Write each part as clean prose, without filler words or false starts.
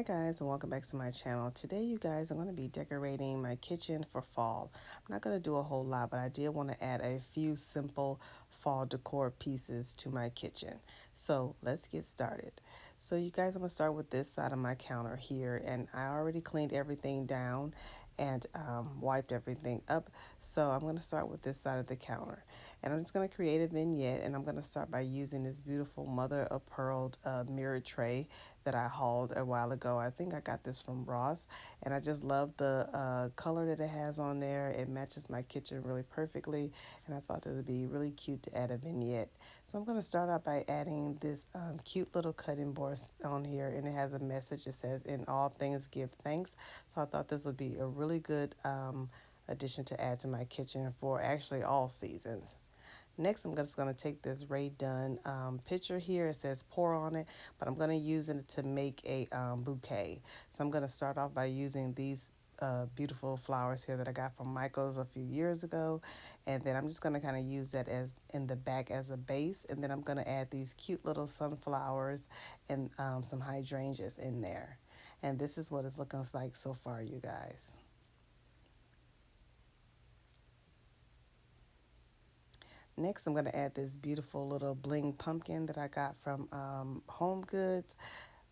Guys, and welcome back to my channel. Today you guys, I'm going to be decorating my kitchen for fall. I'm not going to do a whole lot, but I did want to add a few simple fall decor pieces to my kitchen. So let's get started. So you guys, I'm going to start with this side of my counter here, and I already cleaned everything down and wiped everything up. So I'm going to start with this side of the counter. And I'm just going to create a vignette, and I'm going to start by using this beautiful mother of pearl mirror tray that I hauled a while ago. I think I got this from Ross, and I just love the color that it has on there. It matches my kitchen really perfectly, and I thought it would be really cute to add a vignette. So I'm going to start out by adding this cute little cutting board on here, and it has a message that says, "In all things give thanks." So I thought this would be a really good addition to add to my kitchen for actually all seasons. Next, I'm just going to take this Ray Dunn picture here. It says pour on it, but I'm going to use it to make a bouquet. So I'm going to start off by using these beautiful flowers here that I got from Michael's a few years ago. And then I'm just going to kind of use that as in the back as a base. And then I'm going to add these cute little sunflowers and some hydrangeas in there. And this is what it's looking like so far, you guys. Next, I'm going to add this beautiful little bling pumpkin that I got from Home Goods.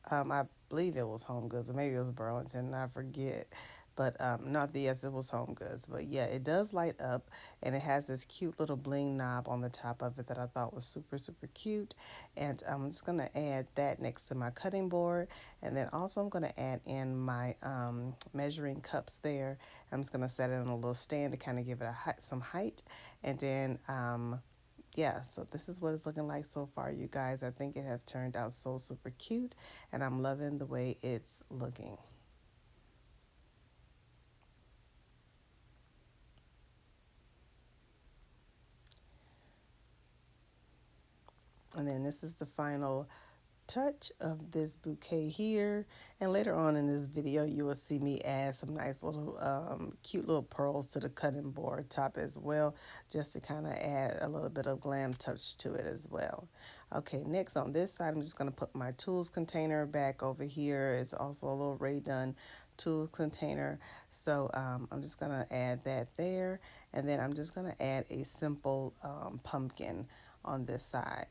I believe it was Home Goods, or maybe it was Burlington, I forget. But not the yes, it was Home Goods. But yeah, it does light up, and it has this cute little bling knob on the top of it that I thought was super, super cute. And I'm just going to add that next to my cutting board. And then also I'm going to add in my measuring cups there. I'm just going to set it on a little stand to kind of give it some height. And then yeah, so this is what it's looking like so far, you guys. I think it have turned out so super cute, and I'm loving the way it's looking. And then this is the final touch of this bouquet here, and later on in this video you will see me add some nice little cute little pearls to the cutting board top as well, just to kind of add a little bit of glam touch to it as well. Okay, next on this side I'm just going to put my tools container back over here. It's also a little Ray Dunn tool container, so I'm just going to add that there, and then I'm just going to add a simple pumpkin on this side.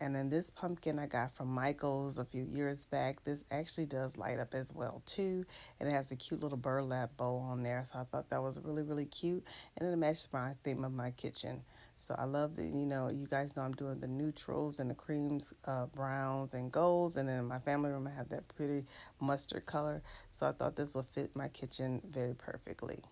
And then this pumpkin I got from Michael's a few years back. This actually does light up as well too. And it has a cute little burlap bow on there. So I thought that was really, really cute. And it matched my theme of my kitchen. So I love that, you guys know I'm doing the neutrals and the creams, browns and golds. And then in my family room I have that pretty mustard color. So I thought this would fit my kitchen very perfectly.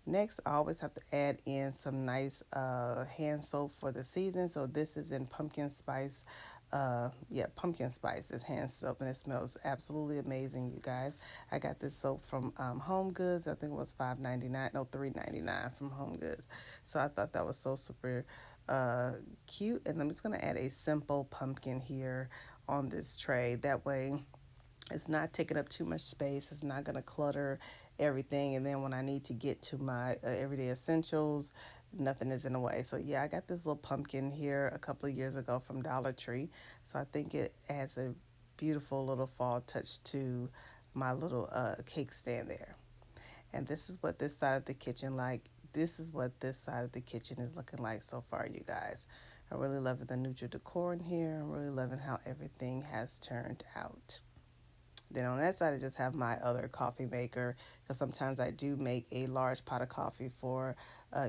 Next, I always have to add in some nice hand soap for the season. So this is in pumpkin spice. Yeah, pumpkin spice is hand soap, and it smells absolutely amazing, you guys. I got this soap from Home Goods. I think it was $5.99, no, $3.99 from Home Goods. So I thought that was so super cute. And I'm just gonna add a simple pumpkin here on this tray. That way, it's not taking up too much space. It's not going to clutter everything. And then when I need to get to my everyday essentials, nothing is in the way. So yeah, I got this little pumpkin here a couple of years ago from Dollar Tree. So I think it adds a beautiful little fall touch to my little cake stand there. And this is what this side of the kitchen like. This is what this side of the kitchen is looking like so far, you guys. I'm really loving the neutral decor in here. I'm really loving how everything has turned out. Then on that side, I just have my other coffee maker, because sometimes I do make a large pot of coffee for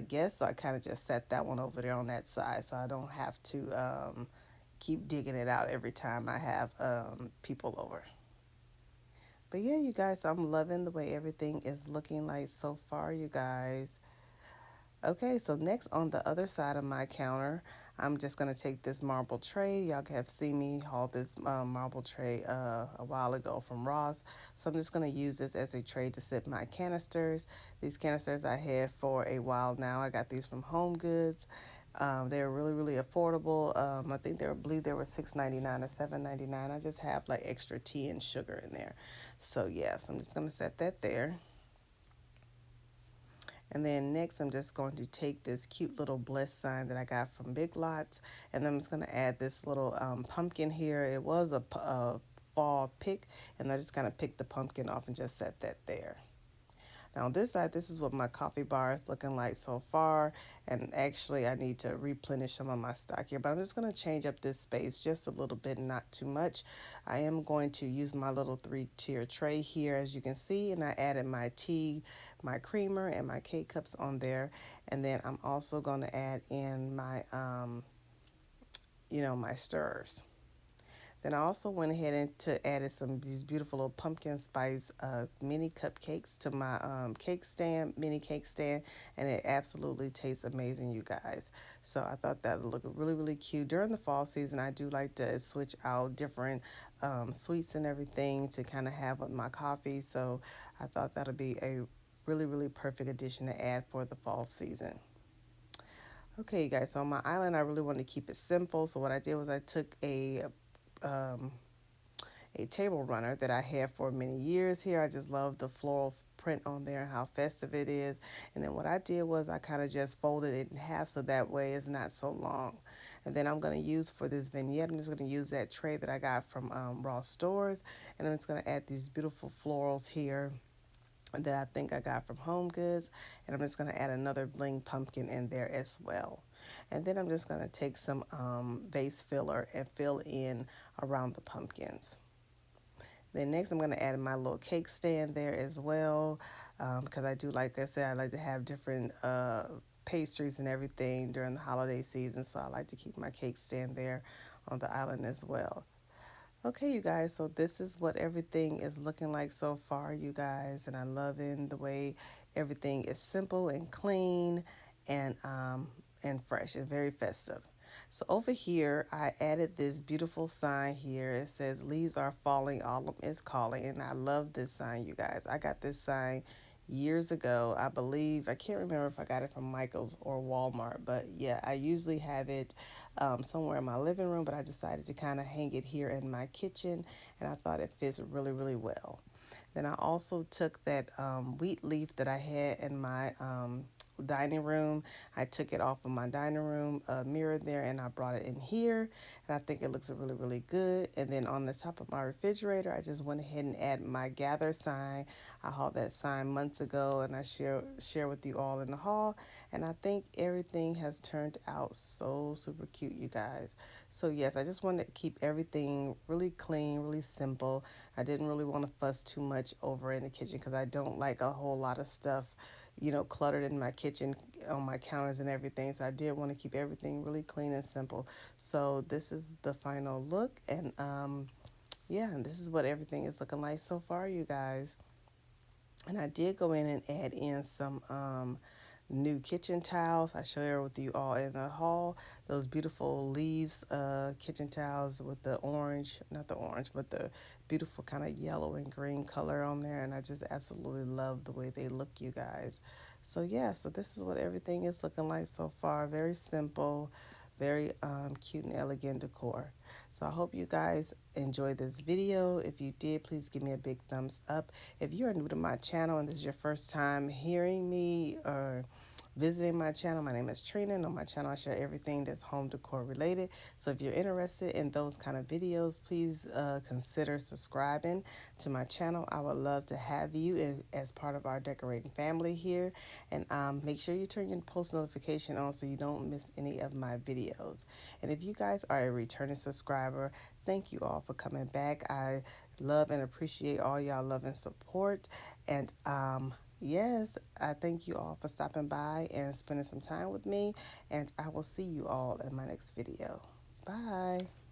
guests. So I kind of just set that one over there on that side, so I don't have to keep digging it out every time I have people over. But yeah, you guys, so I'm loving the way everything is looking like so far, you guys. Okay, so next on the other side of my counter, I'm just going to take this marble tray. Y'all have seen me haul this marble tray a while ago from Ross. So I'm just going to use this as a tray to sit my canisters. These canisters I had for a while now. I got these from Home Goods. They're really, really affordable. I think I believe they were $6.99 or $7.99. I just have like extra tea and sugar in there. So yeah, so I'm just going to set that there. And then next, I'm just going to take this cute little blessed sign that I got from Big Lots, and then I'm just going to add this little pumpkin here. It was a fall pick, and I just kind of picked the pumpkin off and just set that there. Now on this side, this is what my coffee bar is looking like so far. And actually, I need to replenish some of my stock here. But I'm just going to change up this space just a little bit, not too much. I am going to use my little 3-tier tray here, as you can see. And I added my tea, my creamer, and my K-cups on there. And then I'm also going to add in my, my stirrers. Then I also went ahead and added some of these beautiful little pumpkin spice mini cupcakes to my mini cake stand, and it absolutely tastes amazing, you guys. So I thought that would look really, really cute. During the fall season, I do like to switch out different sweets and everything to kind of have with my coffee. So I thought that would be a really, really perfect addition to add for the fall season. Okay, you guys, so on my island, I really wanted to keep it simple. So what I did was I took um, a table runner that I had for many years here. I just love the floral print on there and how festive it is. And then what I did was I kind of just folded it in half so that way it's not so long. And then I'm going to use for this vignette, I'm just going to use that tray that I got from Ross Stores. And I'm just going to add these beautiful florals here that I think I got from Home Goods. And I'm just going to add another bling pumpkin in there as well. And then I'm just going to take some vase filler and fill in around the pumpkins. Then next I'm going to add my little cake stand there as well, because I do, like I said, I like to have different pastries and everything during the holiday season. So I like to keep my cake stand there on the island as well. Okay, you guys, so this is what everything is looking like so far, you guys, and I'm loving the way everything is simple and clean and fresh and very festive. So over here, I added this beautiful sign here. It says, "Leaves are falling, autumn is calling," and I love this sign, you guys. I got this sign years ago. I believe, I can't remember if I got it from Michael's or Walmart, but yeah, I usually have it somewhere in my living room, but I decided to kind of hang it here in my kitchen, and I thought it fits really, really well. Then I also took that wheat leaf that I had in my dining room. I took it off of my dining room mirror there, and I brought it in here, and I think it looks really, really good. And then on the top of my refrigerator, I just went ahead and added my gather sign. I hauled that sign months ago, and I share with you all in the haul, and I think everything has turned out so super cute, you guys. So yes, I just wanted to keep everything really clean, really simple. I didn't really want to fuss too much over in the kitchen because I don't like a whole lot of stuff, cluttered in my kitchen on my counters and everything. So I did want to keep everything really clean and simple. So this is the final look, and yeah, and this is what everything is looking like so far, you guys. And I did go in and add in some new kitchen towels. I share with you all in the haul those beautiful leaves kitchen towels with the orange, not the orange, but the beautiful kind of yellow and green color on there. And I just absolutely love the way they look, you guys. So yeah, so this is what everything is looking like so far. Very simple, very cute and elegant decor. So I hope you guys enjoyed this video. If you did, please give me a big thumbs up. If you are new to my channel and this is your first time hearing me or visiting my channel, my name is Trina, and on my channel I share everything that's home decor related. So if you're interested in those kind of videos, please consider subscribing to my channel. I would love to have you as part of our decorating family here. And make sure you turn your post notification on so you don't miss any of my videos. And if you guys are a returning subscriber, thank you all for coming back. I love and appreciate all y'all love and support. And yes, I thank you all for stopping by and spending some time with me. And I will see you all in my next video. Bye.